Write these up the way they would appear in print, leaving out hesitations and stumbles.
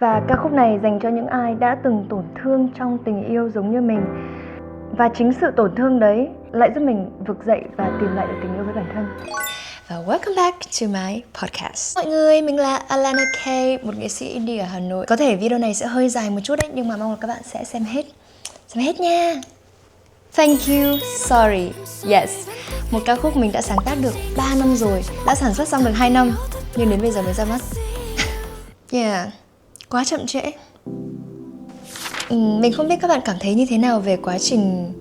Và ca khúc này dành cho những ai đã từng tổn thương trong tình yêu giống như mình. Và chính sự tổn thương đấy lại giúp mình vực dậy và tìm lại được tình yêu với bản thân. Và welcome back to my podcast. Mọi người, mình là Alana K, một nghệ sĩ indie ở Hà Nội. Có thể video này sẽ hơi dài một chút đấy, nhưng mà mong là các bạn sẽ xem hết nha. Thank you, sorry, yes. Một ca khúc mình đã sáng tác được 3 năm rồi, đã sản xuất xong được 2 năm, nhưng đến bây giờ mới ra mắt. Yeah, quá chậm trễ. Mình không biết các bạn cảm thấy như thế nào về quá trình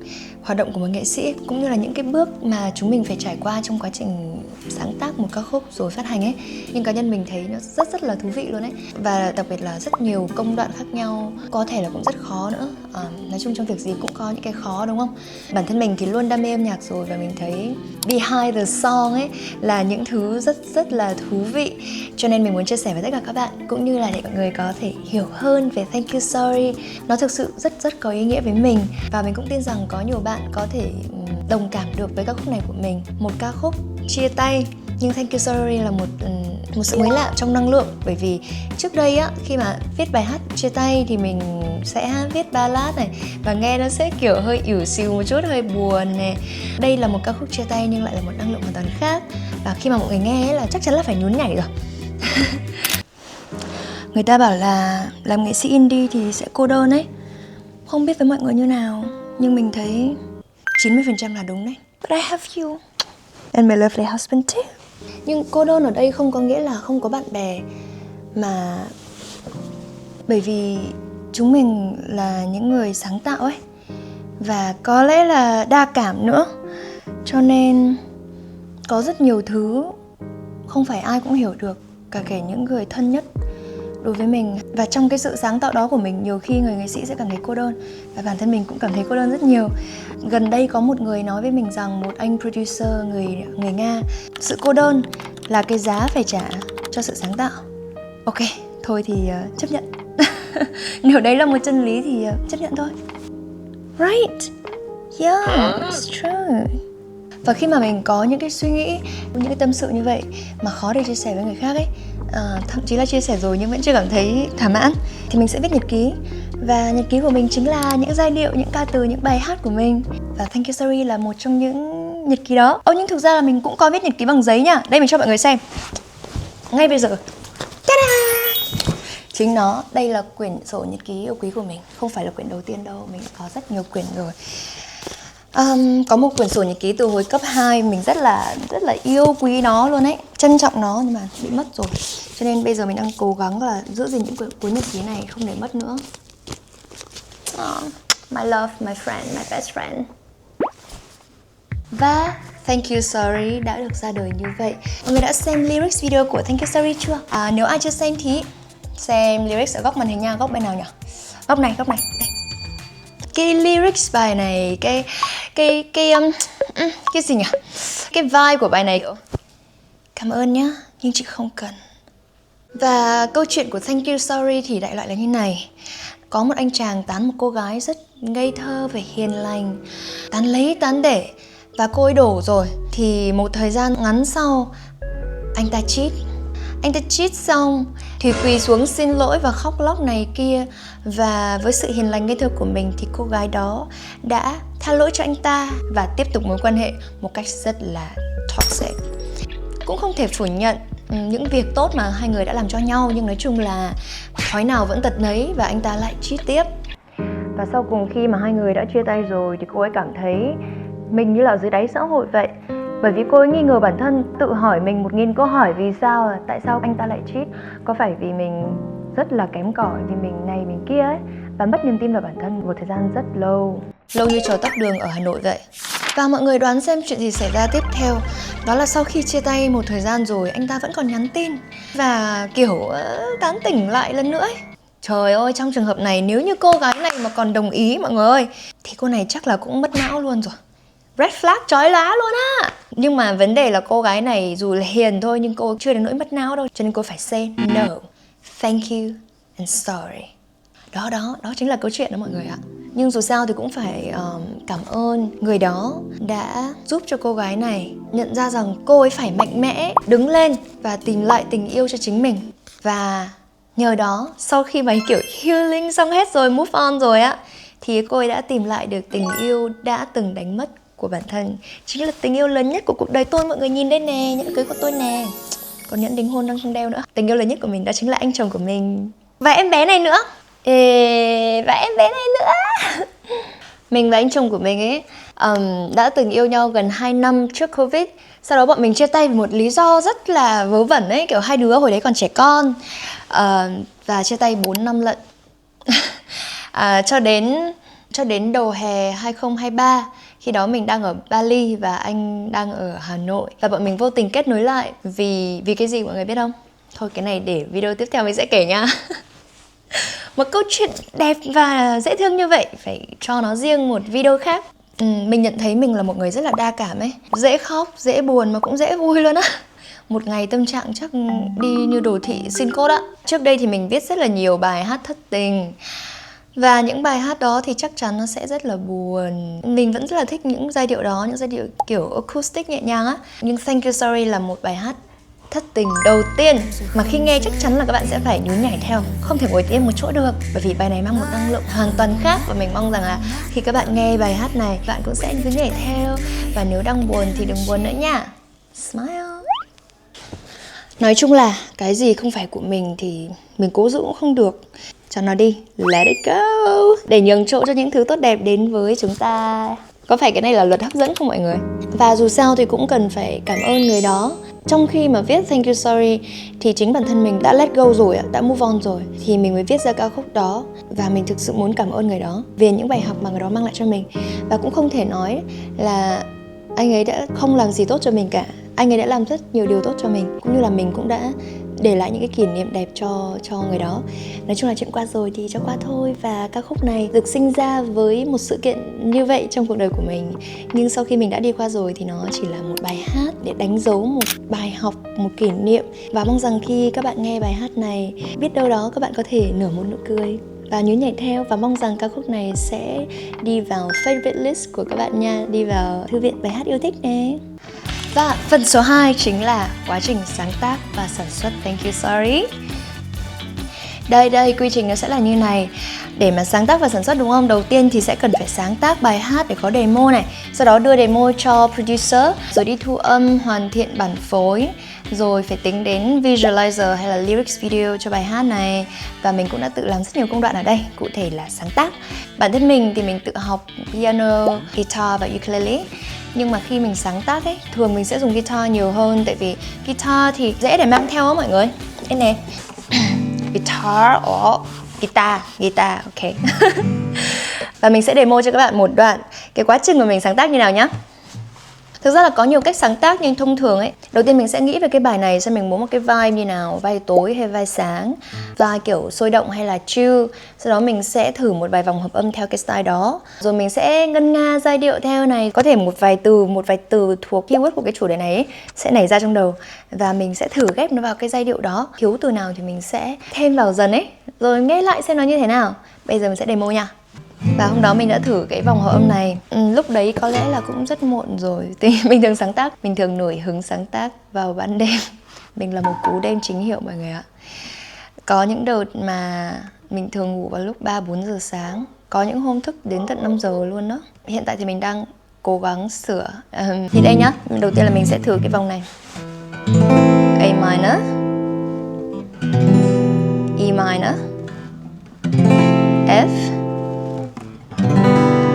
hoạt động của một nghệ sĩ, cũng như là những cái bước mà chúng mình phải trải qua trong quá trình sáng tác một ca khúc rồi phát hành ấy. Nhưng cá nhân mình thấy nó rất là thú vị luôn ấy. Và đặc biệt là rất nhiều công đoạn khác nhau, có thể là cũng rất khó nữa. Nói chung trong việc gì cũng có những cái khó, đúng không? Bản thân mình thì luôn đam mê âm nhạc rồi, và mình thấy behind the song ấy là những thứ rất là thú vị. Cho nên mình muốn chia sẻ với tất cả các bạn, cũng như là để mọi người có thể hiểu hơn về Thank You Sorry. Nó thực sự rất có ý nghĩa với mình, và mình cũng tin rằng có nhiều bạn có thể đồng cảm được với ca khúc này của mình. Một ca khúc chia tay, nhưng Thank You Sorry là một sự mới lạ trong năng lượng. Bởi vì trước đây á, khi mà viết bài hát chia tay thì mình sẽ viết ballad này, và nghe nó sẽ kiểu hơi ỉu xìu một chút, hơi buồn này. Đây là một ca khúc chia tay nhưng lại là một năng lượng hoàn toàn khác, và khi mà mọi người nghe ấy là chắc chắn là phải nhún nhảy rồi. Người ta bảo là làm nghệ sĩ indie thì sẽ cô đơn ấy. Không biết với mọi người như nào, nhưng mình thấy 90% là đúng đấy. But I have you and my lovely husband too. Nhưng cô đơn ở đây không có nghĩa là không có bạn bè, mà bởi vì chúng mình là những người sáng tạo ấy, và có lẽ là đa cảm nữa, cho nên có rất nhiều thứ không phải ai cũng hiểu được, cả kể những người thân nhất đối với mình. Và trong cái sự sáng tạo đó của mình, nhiều khi người nghệ sĩ sẽ cảm thấy cô đơn, và bản thân mình cũng cảm thấy cô đơn rất nhiều. Gần đây có một người nói với mình rằng, một anh producer người Nga, sự cô đơn là cái giá phải trả cho sự sáng tạo. Ok, thôi thì chấp nhận. Nếu đấy là một chân lý thì chấp nhận thôi. Right? Yeah, it's true. Và khi mà mình có những cái suy nghĩ, những cái tâm sự như vậy mà khó để chia sẻ với người khác ấy, thậm chí là chia sẻ rồi nhưng vẫn chưa cảm thấy thỏa mãn, thì mình sẽ viết nhật ký. Và nhật ký của mình chính là những giai điệu, những ca từ, những bài hát của mình. Và Thank You Sorry là một trong những nhật ký đó. Nhưng thực ra là mình cũng có viết nhật ký bằng giấy nha. Đây mình cho mọi người xem ngay bây giờ. Ta-da! Chính nó, đây là quyển sổ nhật ký yêu quý của mình. Không phải là quyển đầu tiên đâu, mình có rất nhiều quyển rồi. Có một quyển sổ nhật ký từ hồi cấp 2, mình rất là yêu quý nó luôn ấy, trân trọng nó, nhưng mà bị mất rồi. Cho nên bây giờ mình đang cố gắng là giữ gìn những cuốn nhật ký này không để mất nữa. My love, my friend, my best friend. Và Thank You Sorry đã được ra đời như vậy. Mọi người đã xem lyrics video của Thank You Sorry chưa? Nếu ai chưa xem thì xem lyrics ở góc màn hình nha. Góc bên nào nhỉ? Góc này, đây. Cái lyrics bài này, cái gì nhỉ? Cái vibe của bài này, cảm ơn nhá, nhưng chị không cần. Và câu chuyện của Thank You Sorry thì đại loại là như này. Có một anh chàng tán một cô gái rất ngây thơ và hiền lành, tán lấy tán để, và cô ấy đổ rồi. Thì một thời gian ngắn sau, anh ta cheat xong thì quỳ xuống xin lỗi và khóc lóc này kia. Và với sự hiền lành ngây thơ của mình thì cô gái đó đã tha lỗi cho anh ta và tiếp tục mối quan hệ một cách rất là toxic. Cũng không thể phủ nhận những việc tốt mà hai người đã làm cho nhau, nhưng nói chung là thói nào vẫn tật nấy, và anh ta lại cheat tiếp. Và sau cùng khi mà hai người đã chia tay rồi thì cô ấy cảm thấy mình như là dưới đáy xã hội vậy. Bởi vì cô ấy nghi ngờ bản thân, tự hỏi mình 1000 câu hỏi vì sao, tại sao anh ta lại cheat. Có phải vì mình rất là kém cỏi, vì mình này mình kia ấy, và mất niềm tin vào bản thân một thời gian rất lâu như chờ tắc đường ở Hà Nội vậy. Và mọi người đoán xem chuyện gì xảy ra tiếp theo. Đó là sau khi chia tay một thời gian rồi, anh ta vẫn còn nhắn tin và kiểu tán tỉnh lại lần nữa ấy. Trời ơi, trong trường hợp này nếu như cô gái này mà còn đồng ý mọi người ơi, thì cô này chắc là cũng mất não luôn rồi. Red flag chói lá luôn á. Nhưng mà vấn đề là cô gái này dù là hiền thôi, nhưng cô chưa đến nỗi mất não đâu. Cho nên cô phải say no, thank you and sorry. Đó chính là câu chuyện đó mọi người ạ. Nhưng dù sao thì cũng phải cảm ơn người đó đã giúp cho cô gái này nhận ra rằng cô ấy phải mạnh mẽ đứng lên và tìm lại tình yêu cho chính mình. Và Nhờ đó, sau khi mà kiểu healing xong hết rồi, move on rồi á, thì cô ấy đã tìm lại được tình yêu đã từng đánh mất của bản thân. Chính là tình yêu lớn nhất của cuộc đời tôi, mọi người nhìn đây nè, nhẫn cưới của tôi nè. Còn nhẫn đính hôn đang không đeo nữa. Tình yêu lớn nhất của mình đó chính là anh chồng của mình. Và em bé này nữa. Và em bé này nữa. Mình và anh chồng của mình ấy đã từng yêu nhau gần 2 năm trước Covid. Sau đó bọn mình chia tay vì một lý do rất là vớ vẩn ấy. Kiểu hai đứa hồi đấy còn trẻ con. Và chia tay 4 năm lận. Cho đến đầu hè 2023. Khi đó mình đang ở Bali và anh đang ở Hà Nội. Và bọn mình vô tình kết nối lại. Vì cái gì mọi người biết không? Thôi cái này để video tiếp theo mình sẽ kể nha. Một câu chuyện đẹp và dễ thương như vậy phải cho nó riêng một video khác. Mình nhận thấy mình là một người rất là đa cảm ấy. Dễ khóc, dễ buồn mà cũng dễ vui luôn á. Một ngày tâm trạng chắc đi như đồ thị xin cốt á. Trước đây thì mình viết rất là nhiều bài hát thất tình. Và những bài hát đó thì chắc chắn nó sẽ rất là buồn. Mình vẫn rất là thích những giai điệu đó, những giai điệu kiểu acoustic nhẹ nhàng á. Nhưng Thank You Sorry là một bài hát thất tình đầu tiên mà khi nghe chắc chắn là các bạn sẽ phải nhún nhảy theo, không thể ngồi yên một chỗ được, bởi vì bài này mang một năng lượng hoàn toàn khác. Và mình mong rằng là khi các bạn nghe bài hát này, bạn cũng sẽ nhún nhảy theo. Và nếu đang buồn thì đừng buồn nữa nha. Smile. Nói chung là cái gì không phải của mình thì mình cố giữ cũng không được. Cho nó đi, let it go. Để nhường chỗ cho những thứ tốt đẹp đến với chúng ta. Có phải cái này là luật hấp dẫn không mọi người? Và dù sao thì cũng cần phải cảm ơn người đó. Trong khi mà viết Thank You Sorry thì chính bản thân mình đã let go rồi, đã move on rồi, thì mình mới viết ra ca khúc đó. Và mình thực sự muốn cảm ơn người đó về những bài học mà người đó mang lại cho mình. Và cũng không thể nói là anh ấy đã không làm gì tốt cho mình cả. Anh ấy đã làm rất nhiều điều tốt cho mình, cũng như là mình cũng đã để lại những cái kỷ niệm đẹp cho người đó. Nói chung là chuyện qua rồi thì cho qua thôi. Và ca khúc này được sinh ra với một sự kiện như vậy trong cuộc đời của mình. Nhưng sau khi mình đã đi qua rồi thì nó chỉ là một bài hát để đánh dấu một bài học, một kỷ niệm. Và mong rằng khi các bạn nghe bài hát này, biết đâu đó các bạn có thể nở một nụ cười và nhún nhảy theo. Và mong rằng ca khúc này sẽ đi vào favorite list của các bạn nha, đi vào thư viện bài hát yêu thích nè. Và phần số 2 chính là quá trình sáng tác và sản xuất Thank You Sorry. Đây, quy trình nó sẽ là như này. Để mà sáng tác và sản xuất đúng không? Đầu tiên thì sẽ cần phải sáng tác bài hát để có demo này. Sau đó đưa demo cho producer, rồi đi thu âm, hoàn thiện bản phối, rồi phải tính đến visualizer hay là lyrics video cho bài hát này. Và mình cũng đã tự làm rất nhiều công đoạn ở đây, cụ thể là sáng tác. Bản thân mình thì mình tự học piano, guitar và ukulele. Nhưng mà khi mình sáng tác ấy, thường mình sẽ dùng guitar nhiều hơn. Tại vì guitar thì dễ để mang theo á mọi người. Đây nè. Guitar, guitar, ok. Và mình sẽ demo cho các bạn một đoạn cái quá trình mà mình sáng tác như nào nhá. Thực ra là có nhiều cách sáng tác nhưng thông thường ấy, đầu tiên mình sẽ nghĩ về cái bài này xem mình muốn một cái vibe như nào, vibe tối hay vibe sáng, vibe kiểu sôi động hay là chill. Sau đó mình sẽ thử một vài vòng hợp âm theo cái style đó. Rồi mình sẽ ngân nga giai điệu theo này. Có thể một vài từ thuộc keyword của cái chủ đề này ấy, sẽ nảy ra trong đầu. Và mình sẽ thử ghép nó vào cái giai điệu đó. Thiếu từ nào thì mình sẽ thêm vào dần ấy. Rồi nghe lại xem nó như thế nào. Bây giờ mình sẽ demo nha. Và hôm đó mình đã thử cái vòng hợp âm này. Lúc đấy có lẽ là cũng rất muộn rồi. Thì mình thường nổi hứng sáng tác vào ban đêm. Mình là một cú đêm chính hiệu mọi người ạ. Có những đợt mà mình thường ngủ vào lúc 3-4 giờ sáng. Có những hôm thức đến tận 5 giờ luôn đó. Hiện tại thì mình đang cố gắng sửa. Thì đây nhá, đầu tiên là mình sẽ thử cái vòng này. A minor, E minor, F,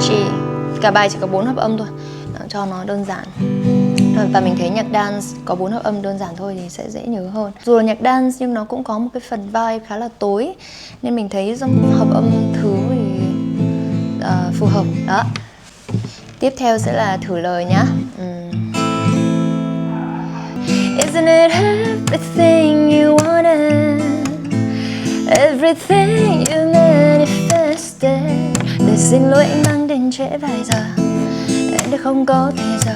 G. Cả bài chỉ có 4 hợp âm thôi, cho nó đơn giản. Và mình thấy nhạc dance có 4 hợp âm đơn giản thôi thì sẽ dễ nhớ hơn. Dù là nhạc dance nhưng nó cũng có một cái phần vibe khá là tối, nên mình thấy trong hợp âm thứ thì phù hợp. Đó. Tiếp theo sẽ là thử lời nhá. Isn't it everything you wanted, everything you manifested? Để xin lỗi anh mang đến trễ vài giờ, anh đã không có thì giờ.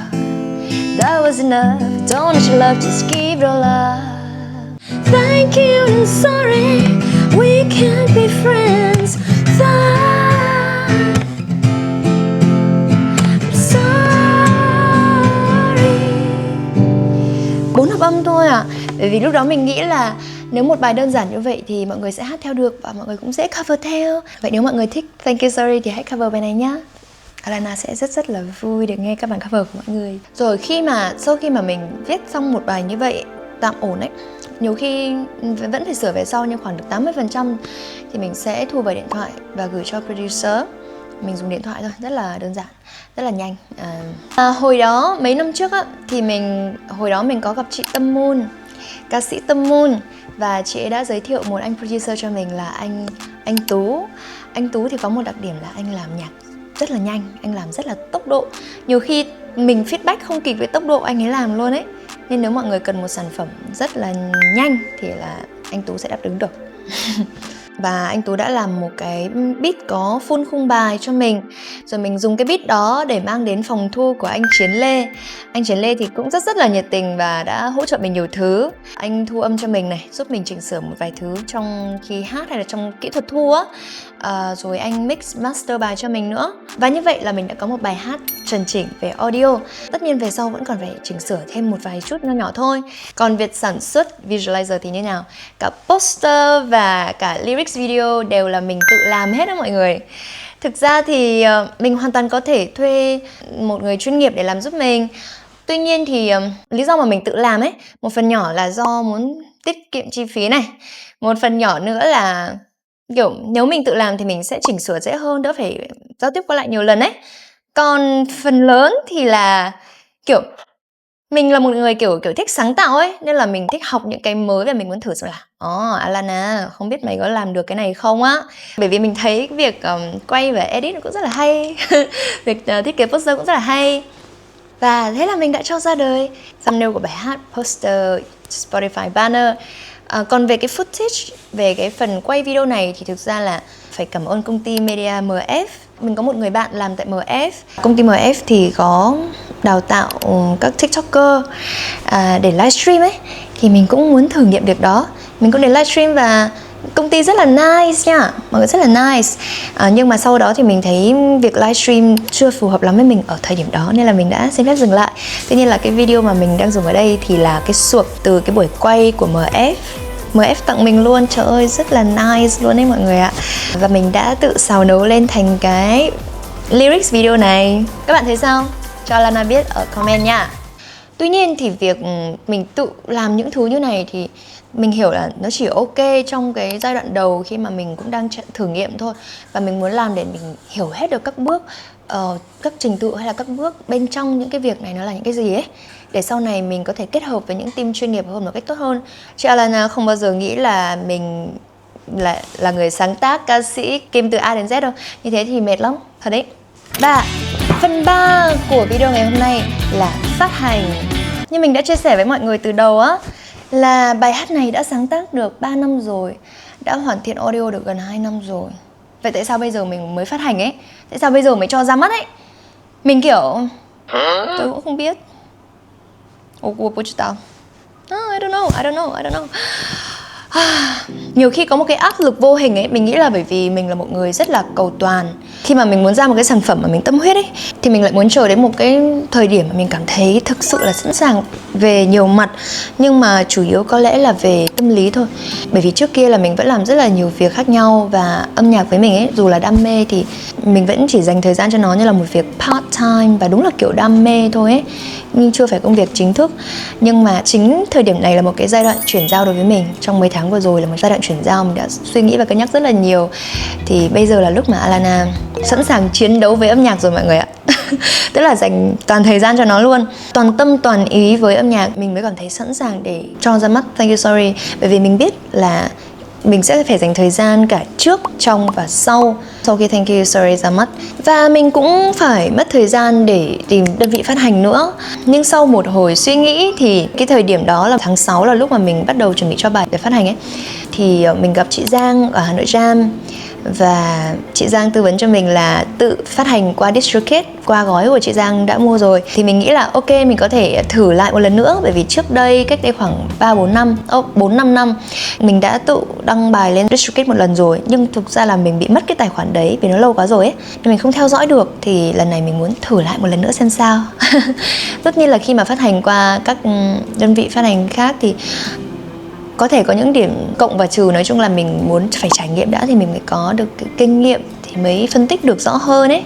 That was enough, don't need your love, just give your love. Thank you and sorry, we can't be friends. Sorry. 4 hợp âm thôi à? Bởi vì lúc đó mình nghĩ là Nếu một bài đơn giản như vậy thì mọi người sẽ hát theo được và mọi người cũng dễ cover theo. Vậy nếu mọi người thích Thank You Sorry thì hãy cover bài này nhá. Alana sẽ rất là vui được nghe các bản cover của mọi người. Rồi sau khi mà mình viết xong một bài như vậy tạm ổn ấy, nhiều khi vẫn phải sửa về sau nhưng khoảng được 80% thì mình sẽ thu về điện thoại và gửi cho producer. Mình dùng điện thoại thôi, rất là đơn giản, rất là nhanh. Hồi đó mấy năm trước á thì hồi đó mình có gặp chị Tâm Moon, ca sĩ Tâm Moon, và chị ấy đã giới thiệu một anh producer cho mình là anh Tú. Anh Tú thì có một đặc điểm là anh làm nhạc rất là nhanh, anh làm rất là tốc độ. Nhiều khi mình feedback không kịp với tốc độ anh ấy làm luôn ấy. Nên nếu mọi người cần một sản phẩm rất là nhanh thì là anh Tú sẽ đáp ứng được. Và anh Tú đã làm một cái beat có full khung bài cho mình. Rồi mình dùng cái beat đó để mang đến phòng thu của anh Chiến Lê. Anh Chiến Lê thì cũng rất là nhiệt tình và đã hỗ trợ mình nhiều thứ. Anh thu âm cho mình này, giúp mình chỉnh sửa một vài thứ trong khi hát hay là trong kỹ thuật thu á. Rồi anh mix master bài cho mình nữa. Và như vậy là mình đã có một bài hát chuẩn chỉnh về audio. Tất nhiên về sau vẫn còn phải chỉnh sửa thêm một vài chút nho nhỏ thôi. Còn việc sản xuất visualizer thì như nào? Cả poster và cả lyrics video đều là mình tự làm hết đó mọi người. Thực ra thì mình hoàn toàn có thể thuê một người chuyên nghiệp để làm giúp mình. Tuy nhiên thì lý do mà mình tự làm ấy, một phần nhỏ là do muốn tiết kiệm chi phí này. Một phần nhỏ nữa là kiểu nếu mình tự làm thì mình sẽ chỉnh sửa dễ hơn, đỡ phải giao tiếp qua lại nhiều lần ấy. Còn phần lớn thì là kiểu mình là một người kiểu thích sáng tạo ấy, nên là mình thích học những cái mới và mình muốn thử xem là Alana, không biết mày có làm được cái này không á. Bởi vì mình thấy việc quay và edit cũng rất là hay. Việc thiết kế poster cũng rất là hay. Và thế là mình đã cho ra đời thumbnail của bài hát, poster, Spotify banner. Còn về cái footage, về cái phần quay video này thì thực ra là phải cảm ơn công ty Media MF. Mình có một người bạn làm tại MF. Công ty MF thì có đào tạo các TikToker để livestream ấy. Thì mình cũng muốn thử nghiệm việc đó. Mình cũng đến livestream và công ty rất là nice nha, mọi người rất là nice. Nhưng mà sau đó thì mình thấy việc livestream chưa phù hợp lắm với mình ở thời điểm đó, nên là mình đã xin phép dừng lại. Tuy nhiên là cái video mà mình đang dùng ở đây thì là cái suộc từ cái buổi quay của MF. MF tặng mình luôn, trời ơi rất là nice luôn đấy mọi người ạ. Và mình đã tự xào nấu lên thành cái lyrics video này. Các bạn thấy sao? Cho Alana biết ở comment nha. Tuy nhiên thì việc mình tự làm những thứ như này thì mình hiểu là nó chỉ ok trong cái giai đoạn đầu khi mà mình cũng đang thử nghiệm thôi. Và mình muốn làm để mình hiểu hết được các bước, các trình tự hay là các bước bên trong những cái việc này nó là những cái gì ấy. Để sau này mình có thể kết hợp với những team chuyên nghiệp hơn một cách tốt hơn. Chị Alana không bao giờ nghĩ là mình là người sáng tác, ca sĩ kim từ A đến Z đâu. Như thế thì mệt lắm, thật đấy. Phần 3 của video ngày hôm nay là phát hành. Như mình đã chia sẻ với mọi người từ đầu á, là bài hát này đã sáng tác được 3 năm rồi, đã hoàn thiện audio được gần 2 năm rồi. Vậy tại sao bây giờ mình mới phát hành ấy? Tại sao bây giờ mới cho ra mắt ấy? Mình kiểu tôi cũng không biết. I don't know. Nhiều khi có một cái áp lực vô hình ấy. Mình nghĩ là bởi vì mình là một người rất là cầu toàn. Khi mà mình muốn ra một cái sản phẩm mà mình tâm huyết ấy, thì mình lại muốn chờ đến một cái thời điểm mà mình cảm thấy thực sự là sẵn sàng về nhiều mặt. Nhưng mà chủ yếu có lẽ là về tâm lý thôi. Bởi vì trước kia là mình vẫn làm rất là nhiều việc khác nhau. Và âm nhạc với mình ấy, dù là đam mê thì mình vẫn chỉ dành thời gian cho nó như là một việc part time. Và đúng là kiểu đam mê thôi ấy, nhưng chưa phải công việc chính thức. Nhưng mà chính thời điểm này là một cái giai đoạn chuyển giao đối với mình. Trong mấy tháng vừa rồi là một giai đoạn chuyển giao, mình đã suy nghĩ và cân nhắc rất là nhiều. Thì bây giờ là lúc mà Alana sẵn sàng chiến đấu với âm nhạc rồi mọi người ạ. Tức là dành toàn thời gian cho nó luôn, toàn tâm toàn ý với âm nhạc. Mình mới cảm thấy sẵn sàng để cho ra mắt Thank You Sorry. Bởi vì mình biết là mình sẽ phải dành thời gian cả trước, trong và sau khi Thank You Sorry ra mắt. Và mình cũng phải mất thời gian để tìm đơn vị phát hành nữa. Nhưng sau một hồi suy nghĩ thì cái thời điểm đó là tháng 6 là lúc mà mình bắt đầu chuẩn bị cho bài để phát hành ấy. Thì mình gặp chị Giang ở Hà Nội Jam. Và chị Giang tư vấn cho mình là tự phát hành qua DistroKid, qua gói của chị Giang đã mua rồi. Thì mình nghĩ là ok, mình có thể thử lại một lần nữa. Bởi vì trước đây, cách đây khoảng 4-5 năm mình đã tự đăng bài lên DistroKid một lần rồi. Nhưng thực ra là mình bị mất cái tài khoản đấy vì nó lâu quá rồi ấy, nên mình không theo dõi được. Thì lần này mình muốn thử lại một lần nữa xem sao. Tất nhiên là khi mà phát hành qua các đơn vị phát hành khác thì có thể có những điểm cộng và trừ, nói chung là mình muốn phải trải nghiệm đã thì mình mới có được cái kinh nghiệm, thì mới phân tích được rõ hơn ấy.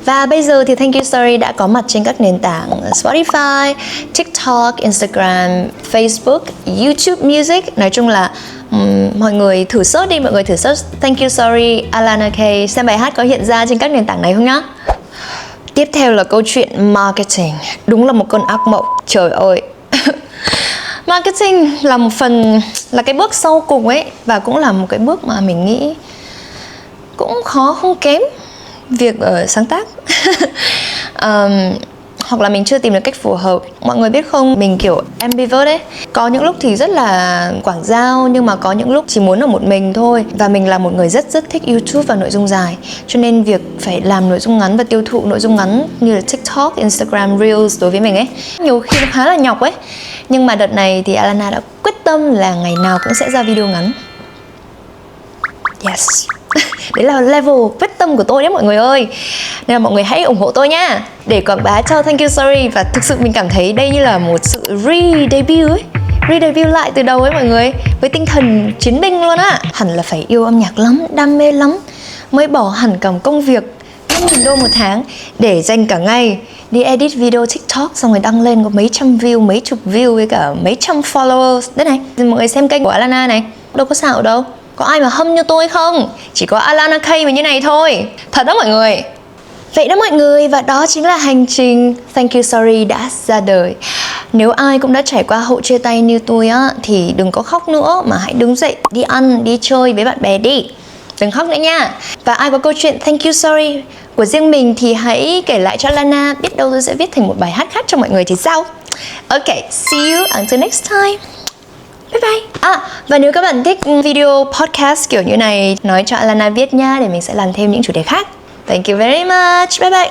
Và bây giờ thì Thank You Story đã có mặt trên các nền tảng Spotify, TikTok, Instagram, Facebook, YouTube Music. Nói chung là mọi người thử search đi, mọi người thử search Thank You Story Alana Kay, xem bài hát có hiện ra trên các nền tảng này không nhá. Tiếp theo là câu chuyện marketing. Đúng là một cơn ác mộng, trời ơi. Marketing là một phần, là cái bước sau cùng ấy, và cũng là một cái bước mà mình nghĩ cũng khó không kém việc sáng tác. Hoặc là mình chưa tìm được cách phù hợp. Mọi người biết không, mình kiểu ambivert ấy. Có những lúc thì rất là quảng giao, nhưng mà có những lúc chỉ muốn ở một mình thôi. Và mình là một người rất thích YouTube và nội dung dài, cho nên việc phải làm nội dung ngắn và tiêu thụ nội dung ngắn như là TikTok, Instagram, Reels đối với mình ấy, nhiều khi nó khá là nhọc ấy. Nhưng mà đợt này thì Alana đã quyết tâm là ngày nào cũng sẽ ra video ngắn. Yes. Đấy là level quyết tâm của tôi đấy mọi người ơi. Nên là mọi người hãy ủng hộ tôi nhá, để quảng bá cho Thank You Story. Và thực sự mình cảm thấy đây như là một sự re-debut ấy, re-debut lại từ đầu ấy mọi người, với tinh thần chiến binh luôn á. Hẳn là phải yêu âm nhạc lắm, đam mê lắm, mới bỏ hẳn cả một công việc 5.000 đô một tháng để dành cả ngày đi edit video TikTok, xong rồi đăng lên có mấy trăm view, mấy chục view với cả mấy trăm followers. Đấy này, mọi người xem kênh của Alana này, đâu có xạo đâu. Có ai mà hâm như tôi không? Chỉ có Alana Kay mà như này thôi. Thật đó mọi người. Vậy đó mọi người, và đó chính là hành trình Thank You Story đã ra đời. Nếu ai cũng đã trải qua hậu chia tay như tôi á, thì đừng có khóc nữa, mà hãy đứng dậy đi ăn, đi chơi với bạn bè đi. Đừng khóc nữa nha. Và ai có câu chuyện Thank You Story của riêng mình thì hãy kể lại cho Lana, biết đâu tôi sẽ viết thành một bài hát khác cho mọi người thì sao. Ok, see you until next time. Bye bye. Và nếu các bạn thích video podcast kiểu như này, nói cho Alana biết nha, để mình sẽ làm thêm những chủ đề khác. Thank you very much. Bye bye.